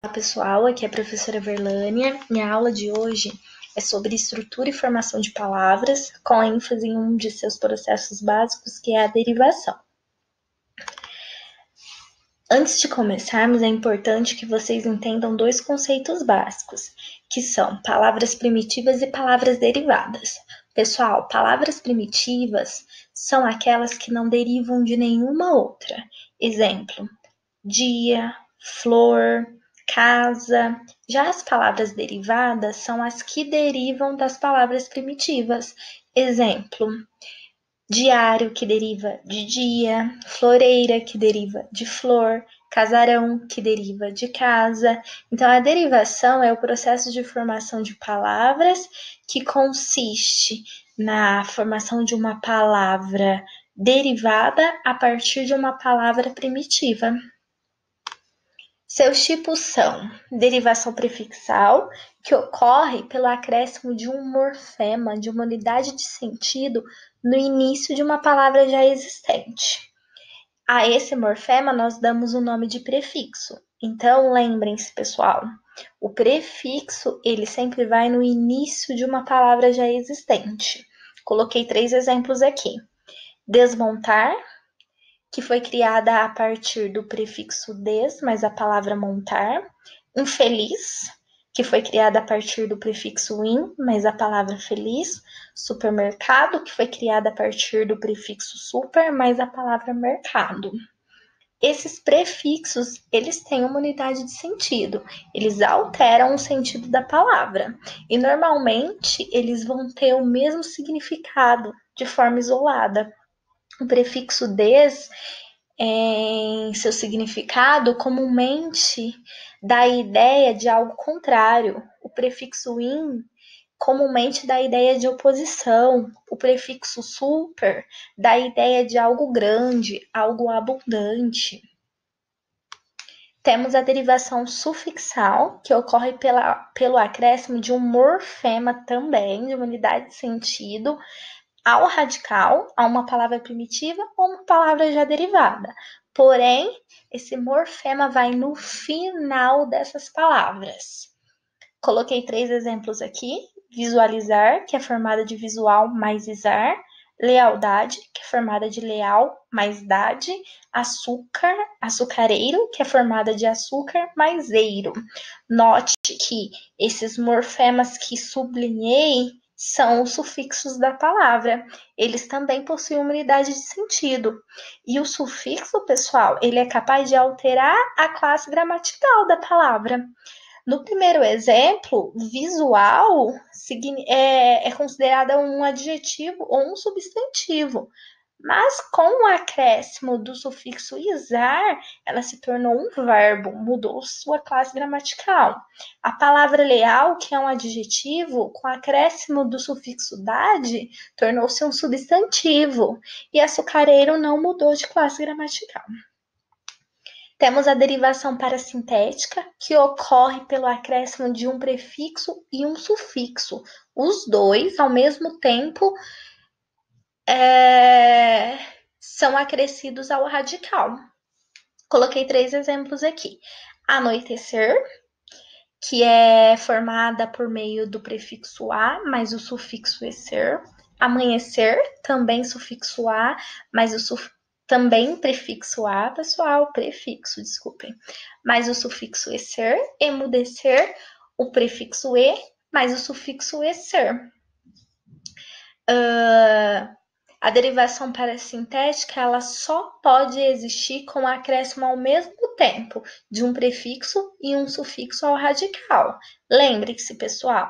Olá pessoal, aqui é a professora Verlânia. Minha aula de hoje é sobre estrutura e formação de palavras, com ênfase em um de seus processos básicos, que é a derivação. Antes de começarmos, é importante que vocês entendam dois conceitos básicos, que são palavras primitivas e palavras derivadas. Pessoal, palavras primitivas são aquelas que não derivam de nenhuma outra. Exemplo: dia, flor, casa. Já as palavras derivadas são as que derivam das palavras primitivas. Exemplo: diário, que deriva de dia, floreira, que deriva de flor, casarão, que deriva de casa. Então, a derivação é o processo de formação de palavras que consiste na formação de uma palavra derivada a partir de uma palavra primitiva. Seus tipos são derivação prefixal, que ocorre pelo acréscimo de um morfema, de uma unidade de sentido, no início de uma palavra já existente. A esse morfema nós damos o nome de prefixo. Então, lembrem-se, pessoal, o prefixo, ele sempre vai no início de uma palavra já existente. Coloquei 3 exemplos aqui. Desmontar, que foi criada a partir do prefixo des, mais a palavra montar. Infeliz, que foi criada a partir do prefixo in, mais a palavra feliz. Supermercado, que foi criada a partir do prefixo super, mais a palavra mercado. Esses prefixos, eles têm uma unidade de sentido, eles alteram o sentido da palavra, e normalmente eles vão ter o mesmo significado de forma isolada. O prefixo des, em seu significado, comumente dá a ideia de algo contrário. O prefixo in comumente dá a ideia de oposição. O prefixo super dá a ideia de algo grande, algo abundante. Temos a derivação sufixal, que ocorre pelo acréscimo de um morfema também, de uma unidade de sentido, ao radical, a uma palavra primitiva ou uma palavra já derivada. Porém, esse morfema vai no final dessas palavras. Coloquei 3 exemplos aqui. Visualizar, que é formada de visual mais izar. Lealdade, que é formada de leal mais dade. Açúcar, açucareiro, que é formada de açúcar mais eiro. Note que esses morfemas que sublinhei são os sufixos da palavra. Eles também possuem uma unidade de sentido. E o sufixo, pessoal, ele é capaz de alterar a classe gramatical da palavra. No primeiro exemplo, visual é considerada um adjetivo ou um substantivo, mas com o acréscimo do sufixo izar, ela se tornou um verbo, mudou sua classe gramatical. A palavra leal, que é um adjetivo, com o acréscimo do sufixo dade, tornou-se um substantivo, e açucareiro não mudou de classe gramatical. Temos a derivação parasintética, que ocorre pelo acréscimo de um prefixo e um sufixo. Os dois, ao mesmo tempo, são acrescidos ao radical. Coloquei 3 exemplos aqui. Anoitecer, que é formada por meio do prefixo a, mais o sufixo ecer. Amanhecer, também sufixo a, mais o também prefixo a, pessoal, prefixo, desculpem, mais o sufixo ecer. Emudecer, o prefixo e, mais o sufixo ecer. A derivação parasintética, ela só pode existir com o acréscimo ao mesmo tempo de um prefixo e um sufixo ao radical. Lembre-se, pessoal.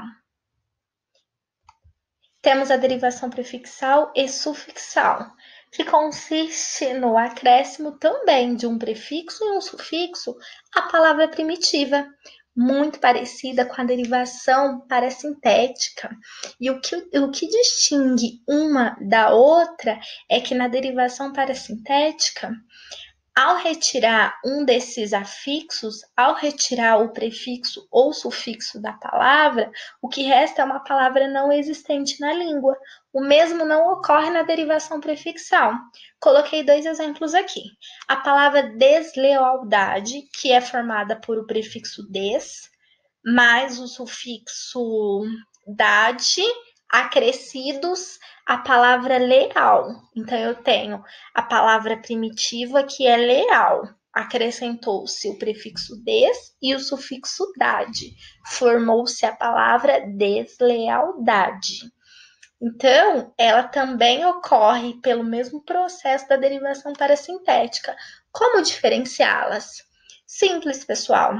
Temos a derivação prefixal e sufixal, que consiste no acréscimo também de um prefixo e um sufixo à palavra primitiva, muito parecida com a derivação parasintética. E o que distingue uma da outra é que na derivação parasintética, ao retirar um desses afixos, ao retirar o prefixo ou sufixo da palavra, o que resta é uma palavra não existente na língua, O mesmo não ocorre na derivação prefixal. Coloquei 2 exemplos aqui. A palavra deslealdade, que é formada por o prefixo des, mais o sufixo dade, acrescidos a palavra leal. Então, eu tenho a palavra primitiva, que é leal. Acrescentou-se o prefixo des e o sufixo dade. Formou-se a palavra deslealdade. Então, ela também ocorre pelo mesmo processo da derivação parasintética. Como diferenciá-las? Simples, pessoal.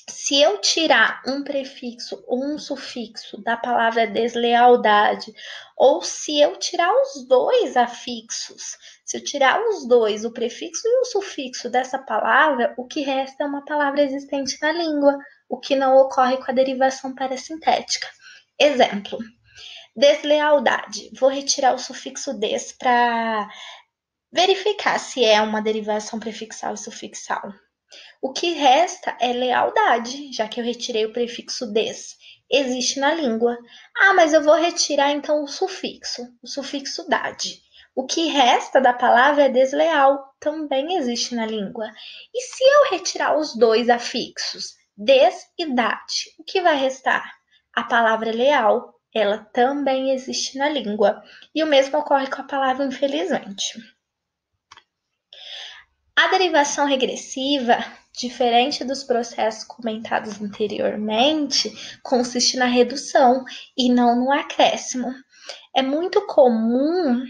Se eu tirar um prefixo ou um sufixo da palavra deslealdade, ou se eu tirar os dois afixos, se eu tirar os dois, o prefixo e o sufixo dessa palavra, o que resta é uma palavra existente na língua, o que não ocorre com a derivação parasintética. Exemplo: deslealdade. Vou retirar o sufixo des para verificar se é uma derivação prefixal e sufixal. O que resta é lealdade, já que eu retirei o prefixo des. Existe na língua. Ah, mas eu vou retirar então o sufixo dade. O que resta da palavra é desleal, também existe na língua. E se eu retirar os dois afixos, des e dade, o que vai restar? A palavra leal, ela também existe na língua. E o mesmo ocorre com a palavra infelizmente. A derivação regressiva, diferente dos processos comentados anteriormente, consiste na redução e não no acréscimo. É muito comum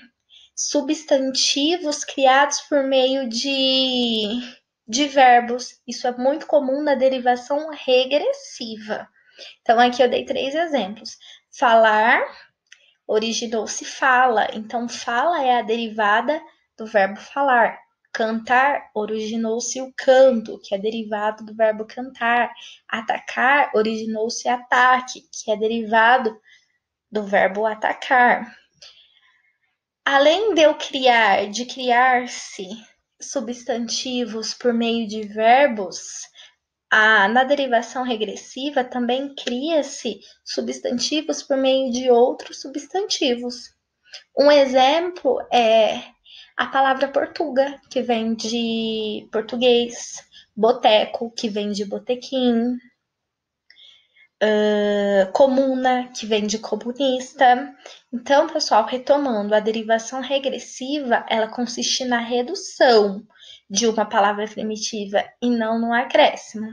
substantivos criados por meio de verbos. Isso é muito comum na derivação regressiva. Então, aqui eu dei 3 exemplos. Falar originou-se fala. Então, fala é a derivada do verbo falar. Cantar originou-se o canto, que é derivado do verbo cantar. Atacar originou-se ataque, que é derivado do verbo atacar. Além de eu de criar-se substantivos por meio de verbos, na derivação regressiva também cria-se substantivos por meio de outros substantivos. Um exemplo é a palavra portuga, que vem de português, boteco, que vem de botequim, comuna, que vem de comunista. Então, pessoal, retomando, a derivação regressiva, ela consiste na redução de uma palavra primitiva e não no acréscimo.